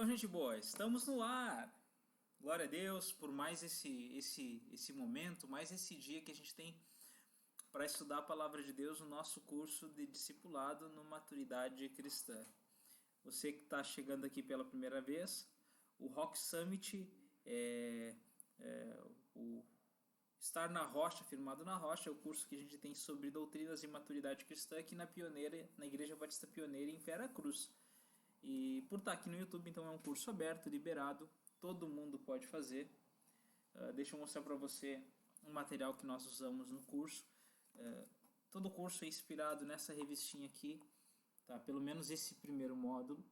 Então, gente boa, estamos no ar. Glória a Deus por mais esse momento, mais esse dia que a gente tem para estudar a palavra de Deus no nosso curso de discipulado no Maturidade Cristã. Você que está chegando aqui pela primeira vez, o Rock Summit é o Estar na Rocha, firmado na Rocha, é o curso que a gente tem sobre doutrinas e maturidade cristã aqui na Pioneira, na Igreja Batista Pioneira em Vera Cruz. E por estar aqui no YouTube, então é um curso aberto, liberado, todo mundo pode fazer. Deixa eu mostrar para você um material que nós usamos no curso. Todo o curso é inspirado nessa revistinha aqui, tá? Pelo menos esse primeiro módulo,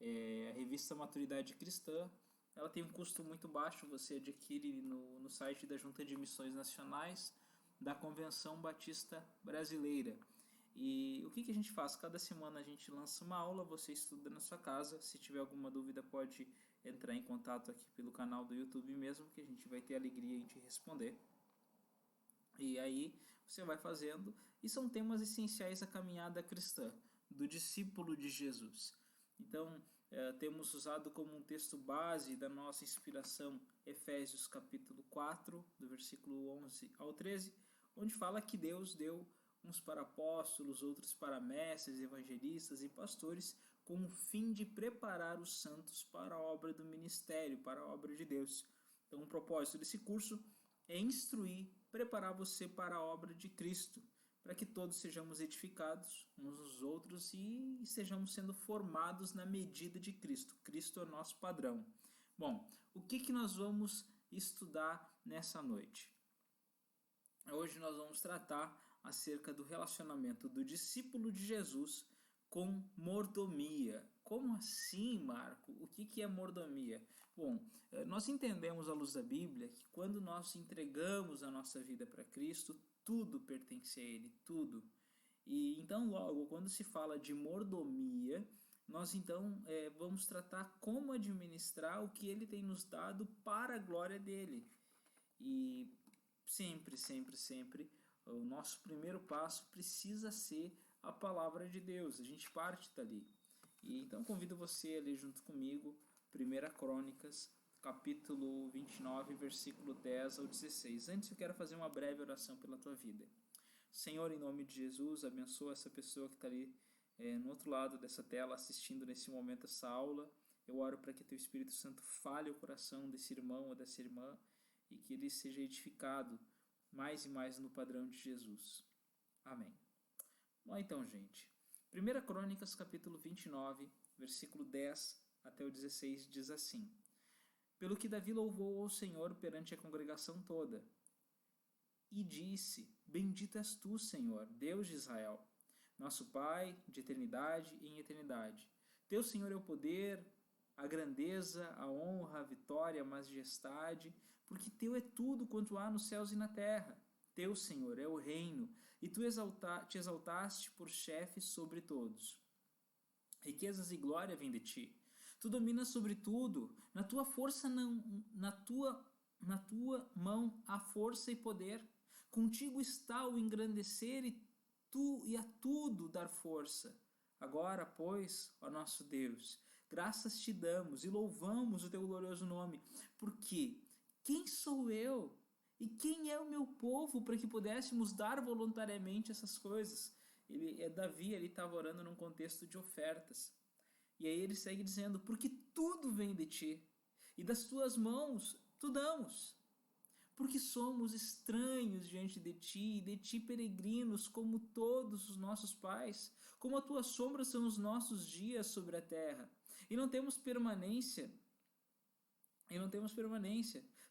a revista Maturidade Cristã. Ela tem um custo muito baixo, você adquire no site da Junta de Missões Nacionais da Convenção Batista Brasileira. E o que a gente faz? Cada semana a gente lança uma aula, você estuda na sua casa. Se tiver alguma dúvida, pode entrar em contato aqui pelo canal do YouTube mesmo, que a gente vai ter a alegria em te responder. E aí você vai fazendo, e são temas essenciais da caminhada cristã, do discípulo de Jesus. Então, temos usado como um texto base da nossa inspiração Efésios capítulo 4, do versículo 11 ao 13, onde fala que Deus deu uns para apóstolos, outros para mestres, evangelistas e pastores, com o fim de preparar os santos para a obra do ministério, para a obra de Deus. Então, o propósito desse curso é instruir, preparar você para a obra de Cristo, para que todos sejamos edificados uns nos outros e estejamos sendo formados na medida de Cristo. Cristo é o nosso padrão. Bom, o que nós vamos estudar nessa noite? Hoje nós vamos tratar acerca do relacionamento do discípulo de Jesus com mordomia. Como assim, Marco? O que é mordomia? Bom, nós entendemos à luz da Bíblia que quando nós entregamos a nossa vida para Cristo, tudo pertence a Ele, tudo. E então logo, quando se fala de mordomia, nós então vamos tratar como administrar o que Ele tem nos dado para a glória dEle. E sempre, o nosso primeiro passo precisa ser a palavra de Deus. A gente parte dali. E então convido você a ler junto comigo 1 Crônicas, capítulo 29, versículo 10 ao 16. Antes eu quero fazer uma breve oração pela tua vida. Senhor, em nome de Jesus, abençoa essa pessoa que está ali no outro lado dessa tela assistindo nesse momento essa aula. Eu oro para que teu Espírito Santo fale o coração desse irmão ou dessa irmã e que ele seja edificado mais e mais no padrão de Jesus. Amém. Bom, então, gente. 1 Crônicas, capítulo 29, versículo 10 até o 16, diz assim: Pelo que Davi louvou ao Senhor perante a congregação toda, e disse: Bendito és tu, Senhor, Deus de Israel, nosso Pai, de eternidade em eternidade. Teu, Senhor, é o poder, a grandeza, a honra, a vitória, a majestade, porque teu é tudo quanto há nos céus e na terra. Teu, Senhor, é o reino, e tu te exaltaste por chefe sobre todos. Riquezas e glória vêm de ti. Tu dominas sobre tudo. Na tua força na tua mão há força e poder. Contigo está o engrandecer e a tudo dar força. Agora, pois, ó nosso Deus, graças te damos e louvamos o teu glorioso nome, porque quem sou eu e quem é o meu povo para que pudéssemos dar voluntariamente essas coisas? Davi, ele estava orando num contexto de ofertas. E aí ele segue dizendo, porque tudo vem de ti, e das tuas mãos tu damos. Porque somos estranhos diante de ti, e de ti peregrinos, como todos os nossos pais. Como a tua sombra são os nossos dias sobre a terra. E não temos permanência.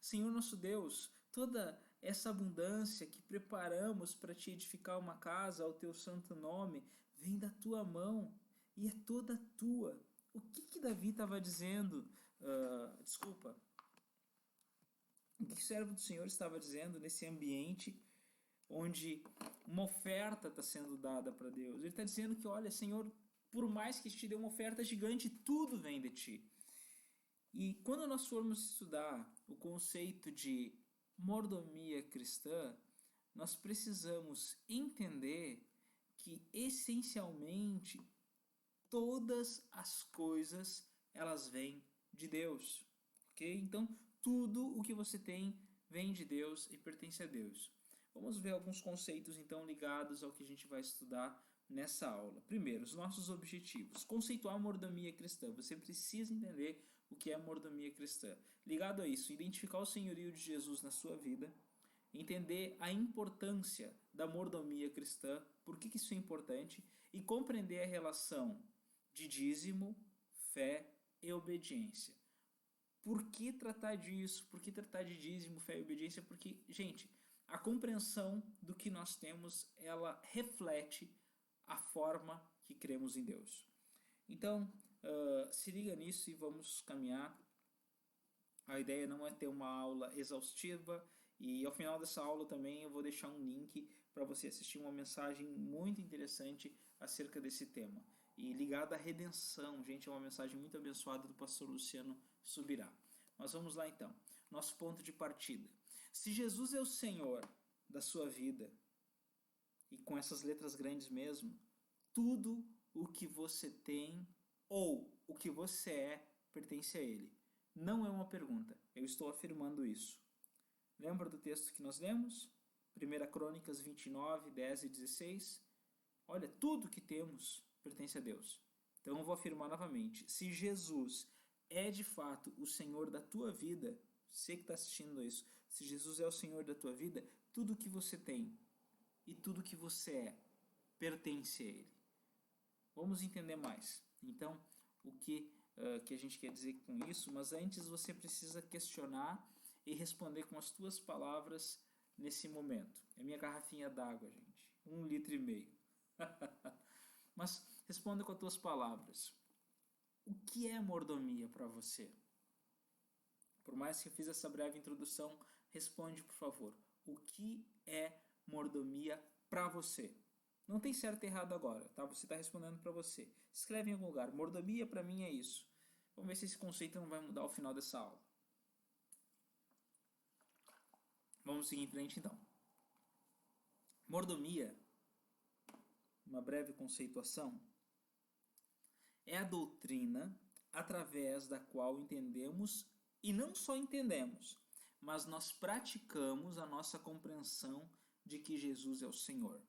Senhor nosso Deus, toda essa abundância que preparamos para te edificar uma casa ao teu santo nome, vem da tua mão e é toda tua. O que Davi estava dizendo? O que o servo do Senhor estava dizendo nesse ambiente onde uma oferta está sendo dada para Deus? Ele está dizendo que, olha, Senhor, por mais que te dê uma oferta gigante, tudo vem de ti. E quando nós formos estudar o conceito de mordomia cristã, nós precisamos entender que, essencialmente, todas as coisas elas vêm de Deus, ok? Então, tudo o que você tem vem de Deus e pertence a Deus. Vamos ver alguns conceitos, então, ligados ao que a gente vai estudar nessa aula. Primeiro, os nossos objetivos. Conceituar a mordomia cristã. Você precisa entender o que é mordomia cristã. Ligado a isso, identificar o senhorio de Jesus na sua vida, entender a importância da mordomia cristã, por que isso é importante, e compreender a relação de dízimo, fé e obediência. Por que tratar disso? Por que tratar de dízimo, fé e obediência? Porque, gente, a compreensão do que nós temos, ela reflete a forma que cremos em Deus. Então, se liga nisso e vamos caminhar. A ideia não é ter uma aula exaustiva, e ao final dessa aula também eu vou deixar um link para você assistir uma mensagem muito interessante acerca desse tema. E ligada à redenção, gente, é uma mensagem muito abençoada do pastor Luciano Subirá. Mas vamos lá então, nosso ponto de partida. Se Jesus é o Senhor da sua vida, e com essas letras grandes mesmo, tudo o que você tem ou o que você é pertence a Ele. Não é uma pergunta, eu estou afirmando isso. Lembra do texto que nós lemos? 1 Crônicas 29, 10 e 16. Olha, tudo que temos pertence a Deus. Então eu vou afirmar novamente. Se Jesus é de fato o Senhor da tua vida, você que está assistindo isso, se Jesus é o Senhor da tua vida, tudo que você tem e tudo que você é pertence a Ele. Vamos entender mais. Então, o que a gente quer dizer com isso, mas antes você precisa questionar e responder com as tuas palavras nesse momento. É minha garrafinha d'água, gente. 1,5 litros. Mas responda com as tuas palavras. O que é mordomia para você? Por mais que eu fiz essa breve introdução, responde, por favor. O que é mordomia para você? Não tem certo e errado agora, tá? Você está respondendo para você. Escreve em algum lugar. Mordomia para mim é isso. Vamos ver se esse conceito não vai mudar ao final dessa aula. Vamos seguir em frente então. Mordomia, uma breve conceituação, é a doutrina através da qual entendemos, e não só entendemos, mas nós praticamos a nossa compreensão de que Jesus é o Senhor.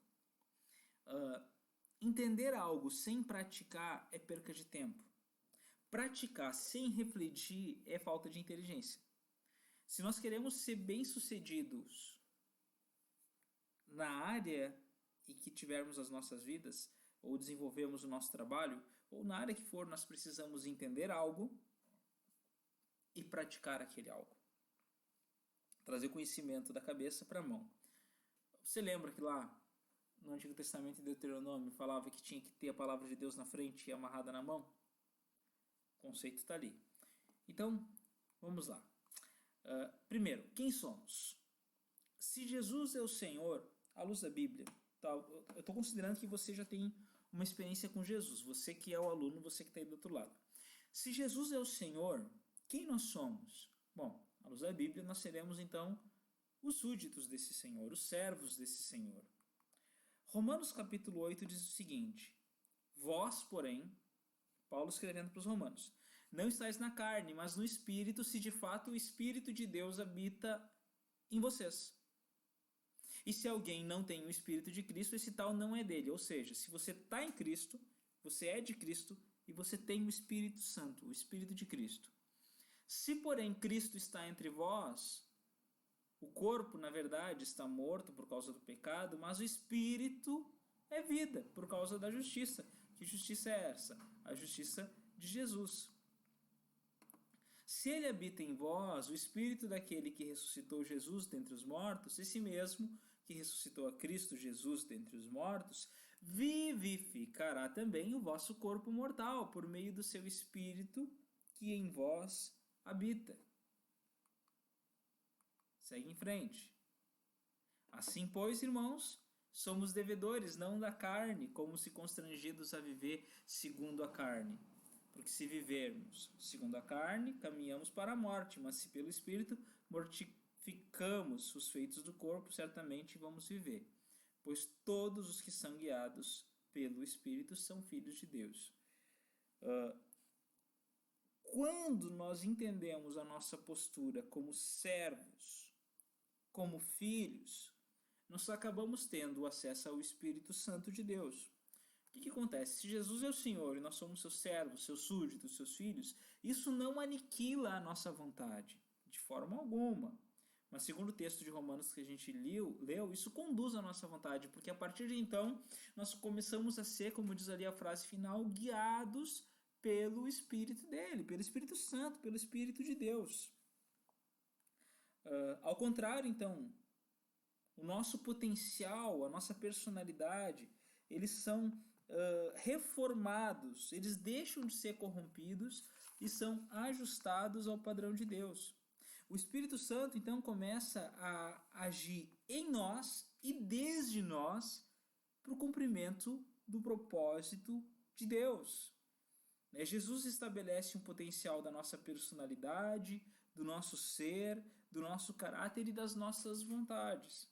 Entender algo sem praticar é perca de tempo. Praticar sem refletir é falta de inteligência. Se nós queremos ser bem-sucedidos na área em que tivermos as nossas vidas, ou desenvolvermos o nosso trabalho, ou na área que for, nós precisamos entender algo e praticar aquele algo. Trazer conhecimento da cabeça para a mão. Você lembra que lá no Antigo Testamento, em Deuteronômio, falava que tinha que ter a palavra de Deus na frente e amarrada na mão? O conceito está ali. Então, vamos lá. Primeiro, quem somos? Se Jesus é o Senhor, à luz da Bíblia, tá? Eu estou considerando que você já tem uma experiência com Jesus, você que é o aluno, você que está aí do outro lado. Se Jesus é o Senhor, quem nós somos? Bom, à luz da Bíblia, nós seremos então os súditos desse Senhor, os servos desse Senhor. Romanos capítulo 8 diz o seguinte: vós, porém, Paulo escrevendo para os romanos, não estáis na carne, mas no Espírito, se de fato o Espírito de Deus habita em vocês. E se alguém não tem o Espírito de Cristo, esse tal não é dele. Ou seja, se você está em Cristo, você é de Cristo e você tem o Espírito Santo, o Espírito de Cristo. Se, porém, Cristo está entre vós, o corpo, na verdade, está morto por causa do pecado, mas o Espírito é vida por causa da justiça. Que justiça é essa? A justiça de Jesus. Se ele habita em vós, o Espírito daquele que ressuscitou Jesus dentre os mortos, esse mesmo que ressuscitou a Cristo Jesus dentre os mortos, vivificará também o vosso corpo mortal, por meio do seu Espírito que em vós habita. Segue em frente. Assim, pois, irmãos, somos devedores, não da carne, como se constrangidos a viver segundo a carne. Porque se vivermos segundo a carne, caminhamos para a morte, mas se pelo Espírito mortificamos os feitos do corpo, certamente vamos viver. Pois todos os que são guiados pelo Espírito são filhos de Deus. quando nós entendemos a nossa postura como servos, como filhos, nós acabamos tendo acesso ao Espírito Santo de Deus. O que acontece? Se Jesus é o Senhor e nós somos seus servos, seus súditos, seus filhos, isso não aniquila a nossa vontade, de forma alguma. Mas segundo o texto de Romanos que a gente leu, isso conduz a nossa vontade, porque a partir de então nós começamos a ser, como diz ali a frase final, guiados pelo Espírito dele, pelo Espírito Santo, pelo Espírito de Deus. Ao contrário, então, o nosso potencial, a nossa personalidade, eles são reformados, eles deixam de ser corrompidos e são ajustados ao padrão de Deus. O Espírito Santo, então, começa a agir em nós e desde nós para o cumprimento do propósito de Deus. Jesus estabelece um potencial da nossa personalidade, do nosso ser, do nosso caráter e das nossas vontades.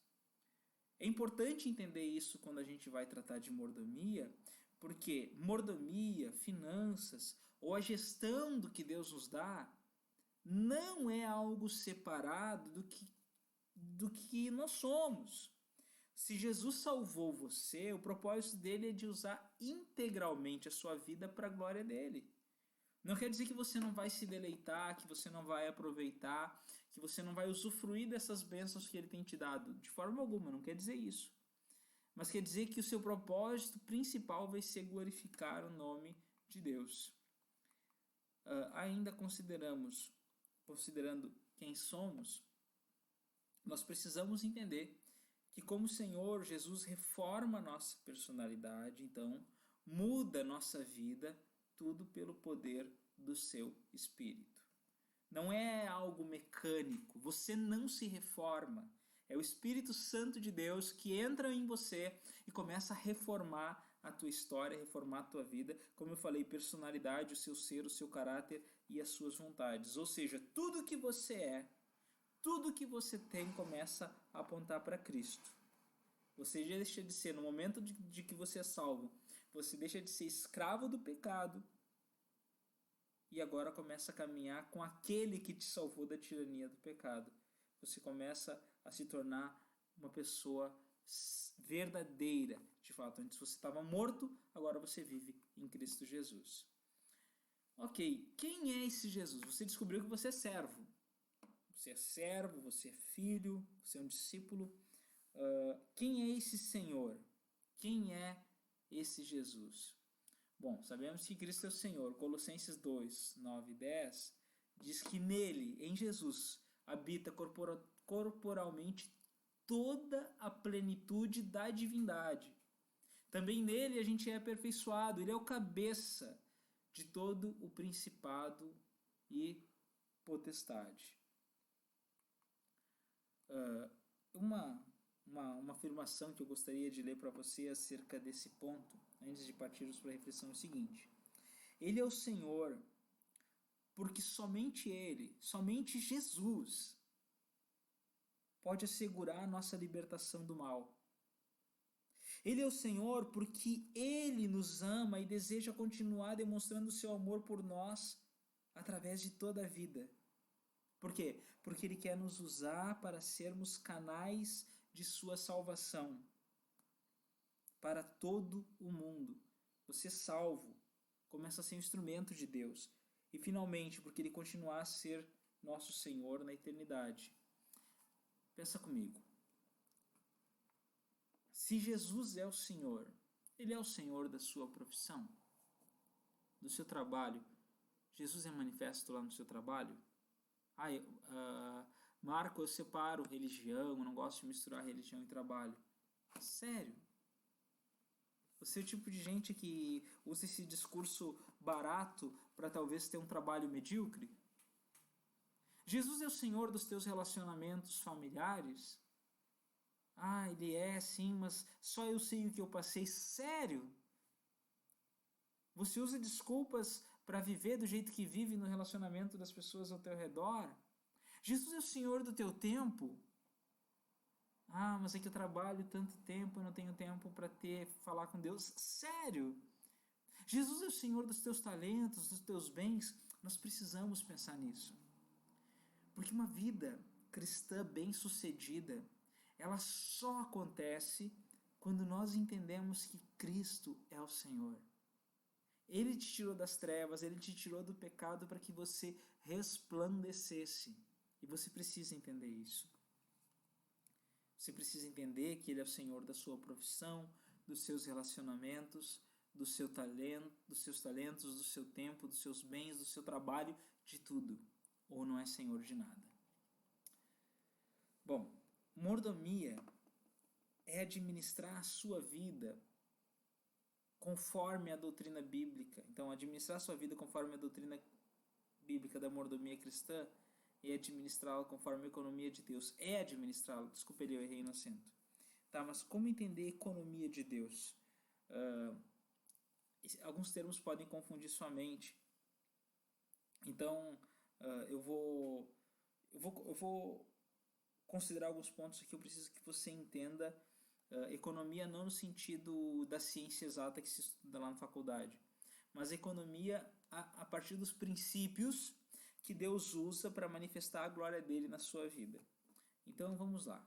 É importante entender isso quando a gente vai tratar de mordomia, porque mordomia, finanças ou a gestão do que Deus nos dá não é algo separado do que nós somos. Se Jesus salvou você, o propósito dele é de usar integralmente a sua vida para a glória dele. Não quer dizer que você não vai se deleitar, que você não vai aproveitar, que você não vai usufruir dessas bênçãos que ele tem te dado. De forma alguma, não quer dizer isso. Mas quer dizer que o seu propósito principal vai ser glorificar o nome de Deus. Ainda considerando quem somos, nós precisamos entender que como o Senhor Jesus reforma a nossa personalidade, então muda a nossa vida, tudo pelo poder do seu Espírito. Não é algo mecânico, você não se reforma. É o Espírito Santo de Deus que entra em você e começa a reformar a tua história, reformar a tua vida. Como eu falei, personalidade, o seu ser, o seu caráter e as suas vontades. Ou seja, tudo que você é, tudo que você tem começa a apontar para Cristo. Você deixa de ser, no momento de que você é salvo, você deixa de ser escravo do pecado e agora começa a caminhar com aquele que te salvou da tirania do pecado. Você começa a se tornar uma pessoa verdadeira. De fato, antes você estava morto, agora você vive em Cristo Jesus. Ok, quem é esse Jesus? Você descobriu que você é servo. Você é servo, você é filho, você é um discípulo. Quem é esse Senhor? Quem é esse Jesus? Bom, sabemos que Cristo é o Senhor. Colossenses 2, 9 e 10 diz que nele, em Jesus, habita corporalmente toda a plenitude da divindade. Também nele a gente é aperfeiçoado. Ele é o cabeça de todo o principado e potestade. Uma afirmação que eu gostaria de ler para você acerca desse ponto, antes de partirmos para a reflexão, é o seguinte: Ele é o Senhor, porque somente Ele, somente Jesus, pode assegurar a nossa libertação do mal. Ele é o Senhor porque Ele nos ama e deseja continuar demonstrando o seu amor por nós através de toda a vida. Por quê? Porque Ele quer nos usar para sermos canais de sua salvação para todo o mundo. Você é salvo, começa a ser um instrumento de Deus. E finalmente, porque Ele continuar a ser nosso Senhor na eternidade. Pensa comigo. Se Jesus é o Senhor, Ele é o Senhor da sua profissão, do seu trabalho. Jesus é manifesto lá no seu trabalho? Marco, eu separo religião, eu não gosto de misturar religião e trabalho. Sério? Você é o tipo de gente que usa esse discurso barato para talvez ter um trabalho medíocre? Jesus é o Senhor dos teus relacionamentos familiares? Ele é sim, mas só eu sei o que eu passei. Sério? Você usa desculpas para viver do jeito que vive no relacionamento das pessoas ao teu redor? Jesus é o Senhor do teu tempo? Mas é que eu trabalho tanto tempo, eu não tenho tempo para falar com Deus. Sério? Jesus é o Senhor dos teus talentos, dos teus bens. Nós precisamos pensar nisso. Porque uma vida cristã bem-sucedida, ela só acontece quando nós entendemos que Cristo é o Senhor. Ele te tirou das trevas, Ele te tirou do pecado para que você resplandecesse. E você precisa entender isso. Você precisa entender que Ele é o Senhor da sua profissão, dos seus relacionamentos, do seu talento, dos seus talentos, do seu tempo, dos seus bens, do seu trabalho, de tudo. Ou não é Senhor de nada. Bom, mordomia é administrar a sua vida conforme a doutrina bíblica. Então, administrar a sua vida conforme a doutrina bíblica da mordomia cristã é administrá-la conforme a economia de Deus. É administrá-la. Desculpa, eu errei no acento. Tá, mas como entender a economia de Deus? Alguns termos podem confundir sua mente. Então, eu vou considerar alguns pontos que eu preciso que você entenda. Economia não no sentido da ciência exata que se estuda lá na faculdade, mas economia a partir dos princípios que Deus usa para manifestar a glória dele na sua vida. Então vamos lá.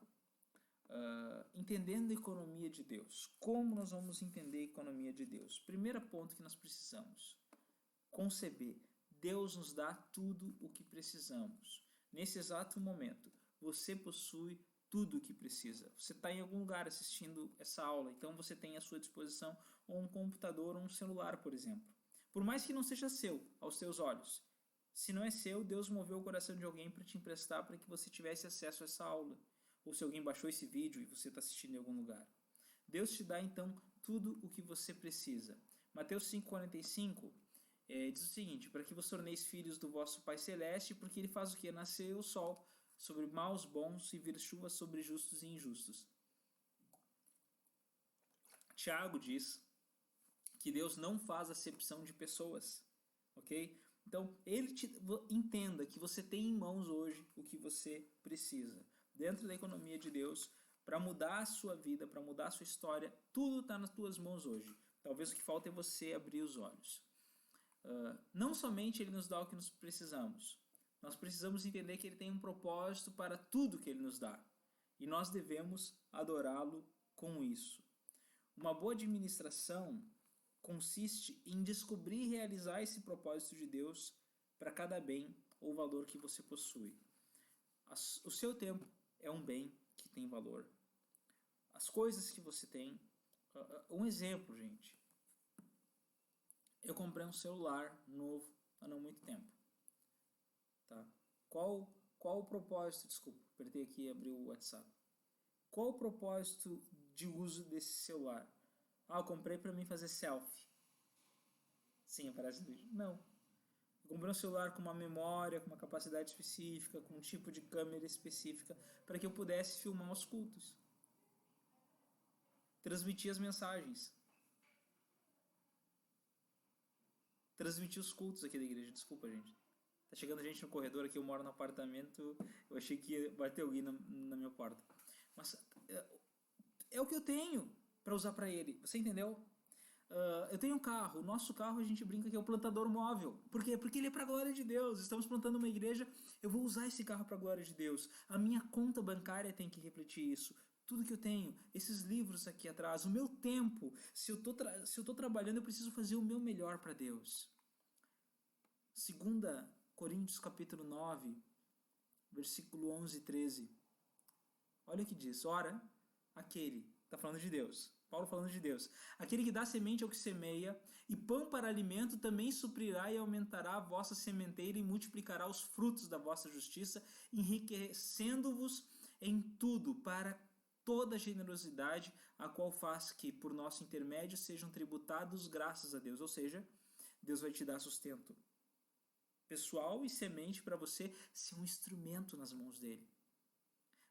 Entendendo a economia de Deus. Como nós vamos entender a economia de Deus? Primeiro ponto que nós precisamos conceber. Deus nos dá tudo o que precisamos. Nesse exato momento, você possui tudo o que precisa. Você está em algum lugar assistindo essa aula, então você tem à sua disposição ou um computador ou um celular, por exemplo. Por mais que não seja seu, aos seus olhos. Se não é seu, Deus moveu o coração de alguém para te emprestar para que você tivesse acesso a essa aula. Ou se alguém baixou esse vídeo e você está assistindo em algum lugar. Deus te dá, então, tudo o que você precisa. Mateus 5,45 diz o seguinte: para que vos torneis filhos do vosso Pai Celeste, porque Ele faz o que? Nascer o sol sobre maus, bons, e vir chuva sobre justos e injustos. Tiago diz que Deus não faz acepção de pessoas, ok? Então, entenda que você tem em mãos hoje o que você precisa. Dentro da economia de Deus, para mudar a sua vida, para mudar a sua história, tudo está nas tuas mãos hoje. Talvez o que falta é você abrir os olhos. Não somente Ele nos dá o que nós precisamos, nós precisamos entender que Ele tem um propósito para tudo que Ele nos dá. E nós devemos adorá-lo com isso. Uma boa administração consiste em descobrir e realizar esse propósito de Deus para cada bem ou valor que você possui. O seu tempo é um bem que tem valor. As coisas que você tem... Um exemplo, gente. Eu comprei um celular novo há não muito tempo. Tá? Qual o propósito? Desculpa, apertei aqui e abri o WhatsApp. Qual o propósito de uso desse celular? Eu comprei para mim fazer selfie. Sim, aparece no vídeo. Não. Eu comprei um celular com uma memória, com uma capacidade específica, com um tipo de câmera específica, para que eu pudesse filmar os cultos. Transmitir as mensagens. Transmitir os cultos aqui da igreja. Desculpa, gente. Tá chegando gente no corredor aqui, eu moro no apartamento, eu achei que ia bater alguém na minha porta. Mas é o que eu tenho para usar para ele. Você entendeu? Eu tenho um carro. O nosso carro a gente brinca que é o plantador móvel. Por quê? Porque ele é para a glória de Deus. Estamos plantando uma igreja, eu vou usar esse carro para a glória de Deus. A minha conta bancária tem que refletir isso. Tudo que eu tenho, esses livros aqui atrás, o meu tempo. Se eu tô trabalhando, eu preciso fazer o meu melhor para Deus. 2 Coríntios capítulo 9, versículo 11 e 13. Olha o que diz. Ora, aquele, está falando de Deus, Paulo falando de Deus, aquele que dá semente ao que semeia, e pão para alimento também suprirá e aumentará a vossa sementeira e multiplicará os frutos da vossa justiça, enriquecendo-vos em tudo para toda generosidade, a qual faz que, por nosso intermédio, sejam tributados graças a Deus. Ou seja, Deus vai te dar sustento pessoal e semente para você ser um instrumento nas mãos dele.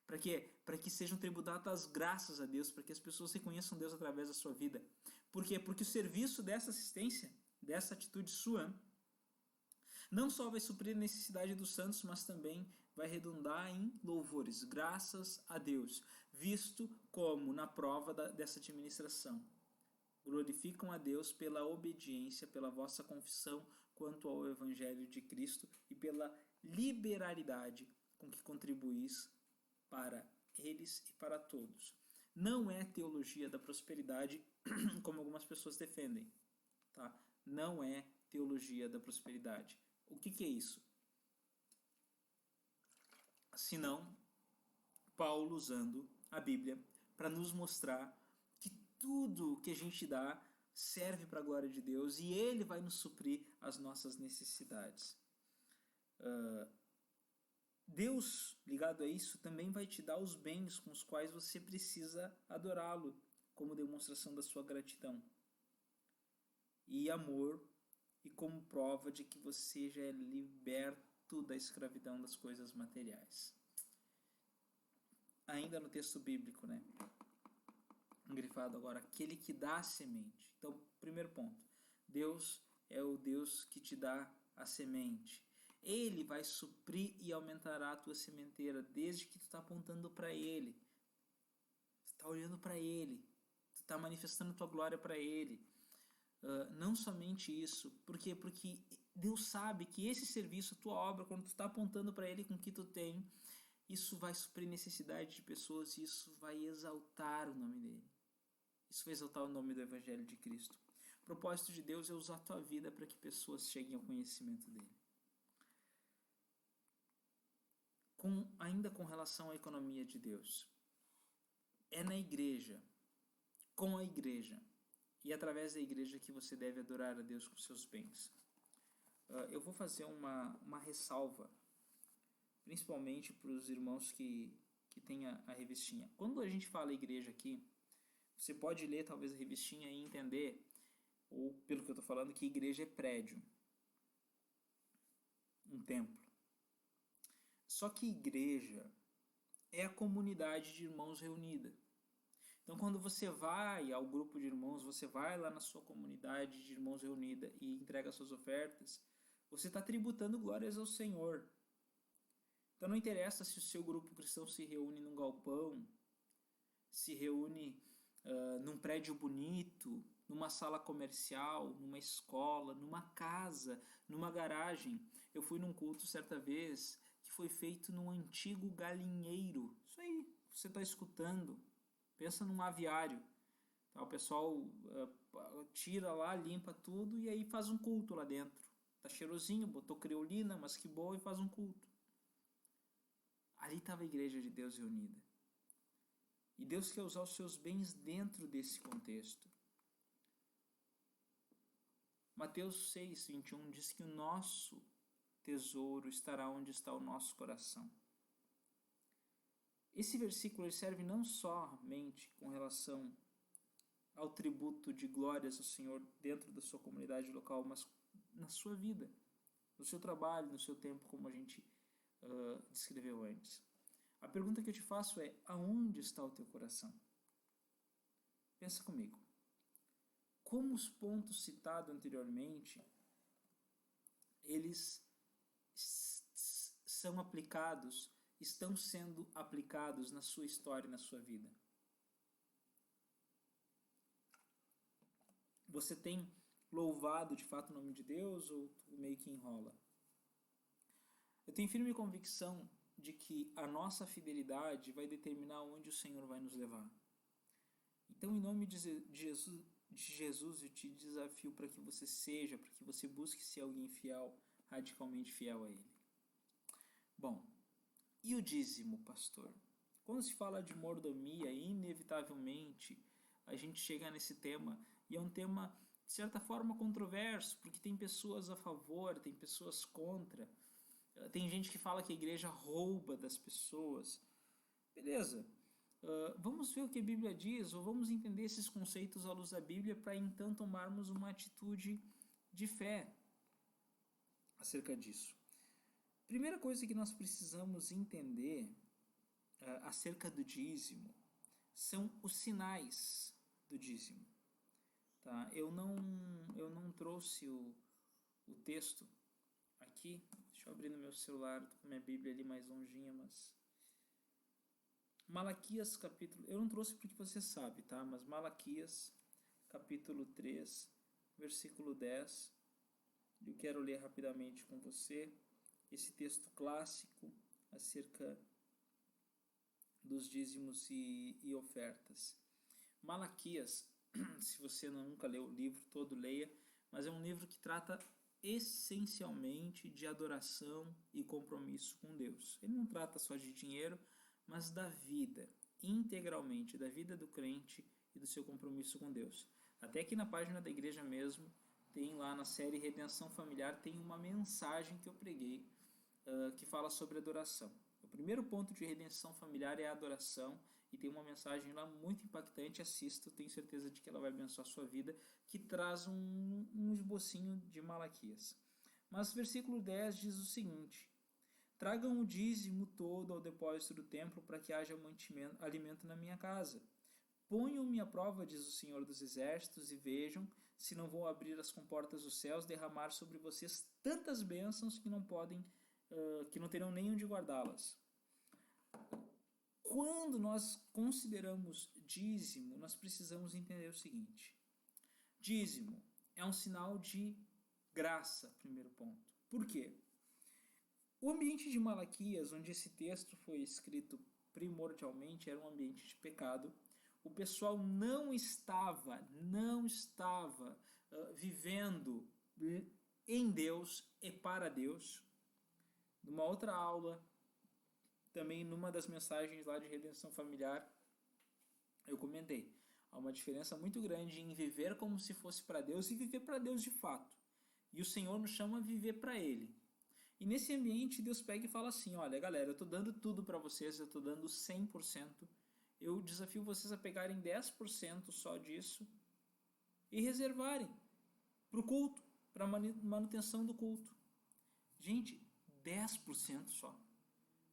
Para quê? Para que sejam tributadas graças a Deus, para que as pessoas reconheçam Deus através da sua vida. Por quê? Porque o serviço dessa assistência, dessa atitude sua, não só vai suprir a necessidade dos santos, mas também vai redundar em louvores, graças a Deus, visto como na prova dessa administração. glorificam a Deus pela obediência, pela vossa confissão quanto ao Evangelho de Cristo e pela liberalidade com que contribuís para eles e para todos. Não é teologia da prosperidade, como algumas pessoas defendem, tá? Não é teologia da prosperidade. O que é isso? Senão, Paulo usando a Bíblia para nos mostrar que tudo que a gente dá serve para a glória de Deus e Ele vai nos suprir as nossas necessidades. Deus, ligado a isso, também vai te dar os bens com os quais você precisa adorá-lo, como demonstração da sua gratidão e amor, e como prova de que você já é liberto da escravidão das coisas materiais. Ainda no texto bíblico, né? Grifado agora, aquele que dá a semente. Então, primeiro ponto, Deus é o Deus que te dá a semente. Ele vai suprir e aumentará a tua sementeira desde que tu está apontando para Ele. Tu está olhando para Ele. Tu está manifestando tua glória para Ele. Não somente isso. Por quê? Porque Deus sabe que esse serviço, a tua obra, quando tu está apontando para Ele com o que tu tem, isso vai suprir necessidade de pessoas e isso vai exaltar o nome dEle. Isso vai exaltar o nome do Evangelho de Cristo. O propósito de Deus é usar a tua vida para que pessoas cheguem ao conhecimento dEle. Ainda com relação à economia de Deus. É na igreja, com a igreja e através da igreja que você deve adorar a Deus com seus bens. Eu vou fazer uma ressalva, principalmente para os irmãos que têm a revistinha. Quando a gente fala igreja aqui, você pode ler talvez a revistinha e entender, ou pelo que eu estou falando, que igreja é prédio, um templo. Só que igreja é a comunidade de irmãos reunida. Então, quando você vai ao grupo de irmãos, você vai lá na sua comunidade de irmãos reunida e entrega suas ofertas, você está tributando glórias ao Senhor. Então, não interessa se o seu grupo cristão se reúne num galpão, se reúne num prédio bonito, numa sala comercial, numa escola, numa casa, numa garagem. Eu fui num culto certa vez que foi feito num antigo galinheiro. Isso aí, você está escutando. Pensa num aviário. Tá? O pessoal tira lá, limpa tudo e aí faz um culto lá dentro. Tá cheirosinho, botou creolina, mas que boa, e faz um culto. Ali estava a igreja de Deus reunida. E Deus quer usar os seus bens dentro desse contexto. Mateus 6, 21 diz que o nosso tesouro estará onde está o nosso coração. Esse versículo ele serve não somente com relação ao tributo de glórias ao Senhor dentro da sua comunidade local, mas na sua vida, no seu trabalho, no seu tempo, como a gente descreveu antes. A pergunta que eu te faço é, aonde está o teu coração? Pensa comigo. Como os pontos citados anteriormente, eles são aplicados, estão sendo aplicados na sua história e na sua vida? Você tem louvado de fato o nome de Deus ou meio que enrola? Eu tenho firme convicção de que a nossa fidelidade vai determinar onde o Senhor vai nos levar. Então, em nome de Jesus, eu te desafio para que você seja, para que você busque ser alguém fiel, radicalmente fiel a Ele. Bom, e o dízimo, pastor? Quando se fala de mordomia, inevitavelmente a gente chega nesse tema, e é um tema, de certa forma, controverso, porque tem pessoas a favor, tem pessoas contra. Tem gente que fala que a igreja rouba das pessoas. Beleza. Vamos ver o que a Bíblia diz, ou vamos entender esses conceitos à luz da Bíblia para então tomarmos uma atitude de fé acerca disso. Primeira coisa que nós precisamos entender acerca do dízimo são os sinais do dízimo. Tá? Eu não trouxe o texto aqui. Deixa eu abrir no meu celular, tô com minha Bíblia ali mais longinha, mas... Malaquias capítulo... Eu não trouxe porque você sabe, tá? Mas Malaquias capítulo 3, versículo 10. Eu quero ler rapidamente com você esse texto clássico acerca dos dízimos e ofertas. Malaquias, se você nunca leu o livro todo, leia, mas é um livro que trata essencialmente de adoração e compromisso com Deus. Ele não trata só de dinheiro, mas da vida, integralmente, da vida do crente e do seu compromisso com Deus. Até aqui na página da igreja mesmo, tem lá na série Redenção Familiar, tem uma mensagem que eu preguei que fala sobre adoração. O primeiro ponto de redenção familiar é a adoração, e tem uma mensagem lá muito impactante, assista, tenho certeza de que ela vai abençoar a sua vida, que traz um esbocinho de Malaquias. Mas o versículo 10 diz o seguinte: tragam o dízimo todo ao depósito do templo para que haja alimento na minha casa. Ponham-me à prova, diz o Senhor dos Exércitos, e vejam se não vou abrir as comportas dos céus, derramar sobre vocês tantas bênçãos que não terão nem onde guardá-las. Quando nós consideramos dízimo, nós precisamos entender o seguinte: dízimo é um sinal de graça, primeiro ponto. Por quê? O ambiente de Malaquias, onde esse texto foi escrito primordialmente, era um ambiente de pecado. O pessoal não estava vivendo em Deus e para Deus. Numa outra aula, também numa das mensagens lá de redenção familiar, eu comentei, há uma diferença muito grande em viver como se fosse para Deus e viver para Deus de fato. E o Senhor nos chama a viver para Ele. E nesse ambiente, Deus pega e fala assim: olha, galera, eu estou dando tudo para vocês, eu estou dando 100%. Eu desafio vocês a pegarem 10% só disso e reservarem para o culto, para a manutenção do culto. Gente, 10% só.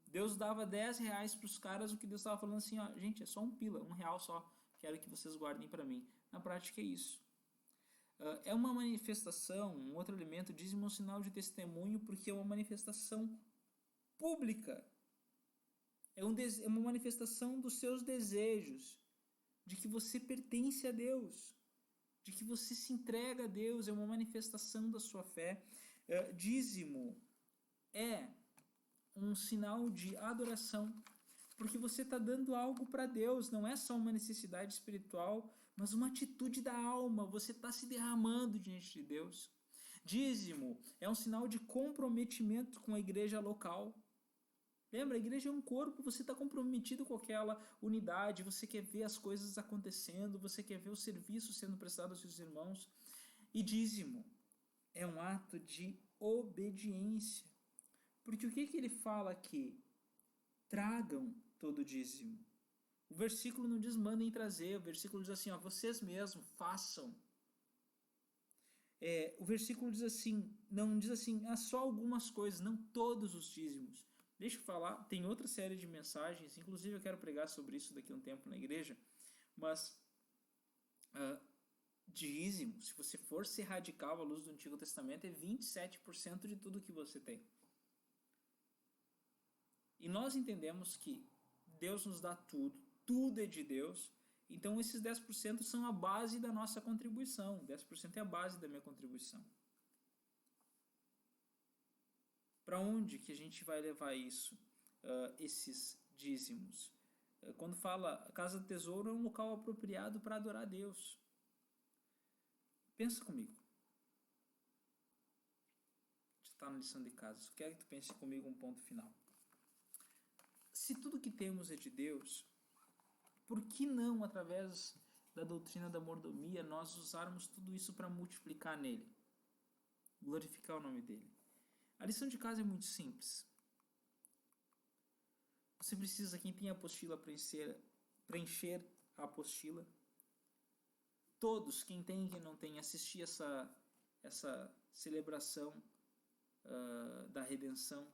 Deus dava 10 reais para os caras, o que Deus estava falando assim, ó, gente, é só um pila, R$1 só, quero que vocês guardem para mim. Na prática é isso. É uma manifestação, um outro elemento, dízimo é um sinal de testemunho, porque é uma manifestação pública. É uma manifestação dos seus desejos, de que você pertence a Deus, de que você se entrega a Deus, é uma manifestação da sua fé. Dízimo é um sinal de adoração, porque você está dando algo para Deus, não é só uma necessidade espiritual, mas uma atitude da alma, você está se derramando diante de Deus. Dízimo é um sinal de comprometimento com a igreja local. Lembra, a igreja é um corpo, você está comprometido com aquela unidade, você quer ver as coisas acontecendo, você quer ver o serviço sendo prestado aos seus irmãos. E dízimo é um ato de obediência. Porque o que ele fala aqui? Tragam todo o dízimo. O versículo não diz mandem trazer, o versículo diz assim, ó, vocês mesmos façam. O versículo diz assim, não diz assim, só algumas coisas, não todos os dízimos. Deixa eu falar, tem outra série de mensagens, inclusive eu quero pregar sobre isso daqui a um tempo na igreja, mas dízimo, se você for ser radical à luz do Antigo Testamento, é 27% de tudo que você tem. E nós entendemos que Deus nos dá tudo, tudo é de Deus, então esses 10% são a base da nossa contribuição, 10% é a base da minha contribuição. Para onde que a gente vai levar isso, esses dízimos? Quando fala a casa do tesouro é um local apropriado para adorar a Deus. Pensa comigo. Está na lição de casa. Só quero que tu pense comigo um ponto final. Se tudo que temos é de Deus, por que não, através da doutrina da mordomia, nós usarmos tudo isso para multiplicar nele? Glorificar o nome dele. A lição de casa é muito simples. Você precisa, quem tem a apostila, preencher a apostila. Todos, quem tem e quem não tem, assistir essa celebração da redenção,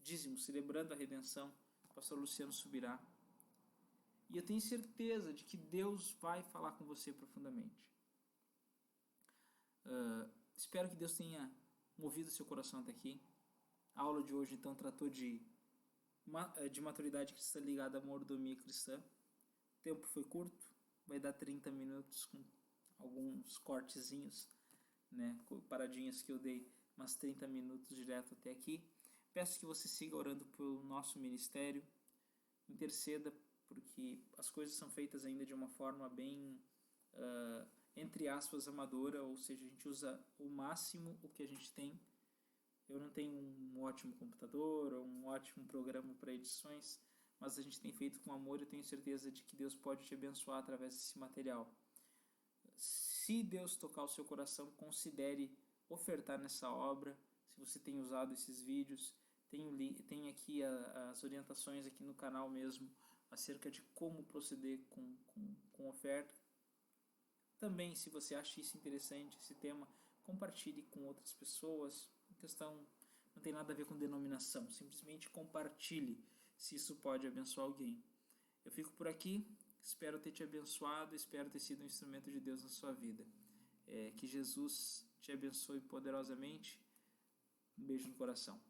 dízimo, celebrando a redenção, o pastor Luciano subirá. E eu tenho certeza de que Deus vai falar com você profundamente. Espero que Deus tenha movido seu coração até aqui. A aula de hoje, então, tratou de maturidade cristã ligada à mordomia cristã. O tempo foi curto, vai dar 30 minutos com alguns cortezinhos, né, paradinhas que eu dei, umas 30 minutos direto até aqui. Peço que você siga orando pelo nosso ministério, interceda, porque as coisas são feitas ainda de uma forma bem, entre aspas, amadora, ou seja, a gente usa o máximo o que a gente tem. Eu não tenho um ótimo computador ou um ótimo programa para edições, mas a gente tem feito com amor e eu tenho certeza de que Deus pode te abençoar através desse material. Se Deus tocar o seu coração, considere ofertar nessa obra. Se você tem usado esses vídeos, tem aqui as orientações aqui no canal mesmo acerca de como proceder com oferta. Também, se você acha isso interessante, esse tema, compartilhe com outras pessoas. A questão não tem nada a ver com denominação, simplesmente compartilhe se isso pode abençoar alguém. Eu fico por aqui, espero ter te abençoado, espero ter sido um instrumento de Deus na sua vida. Que Jesus te abençoe poderosamente. Um beijo no coração.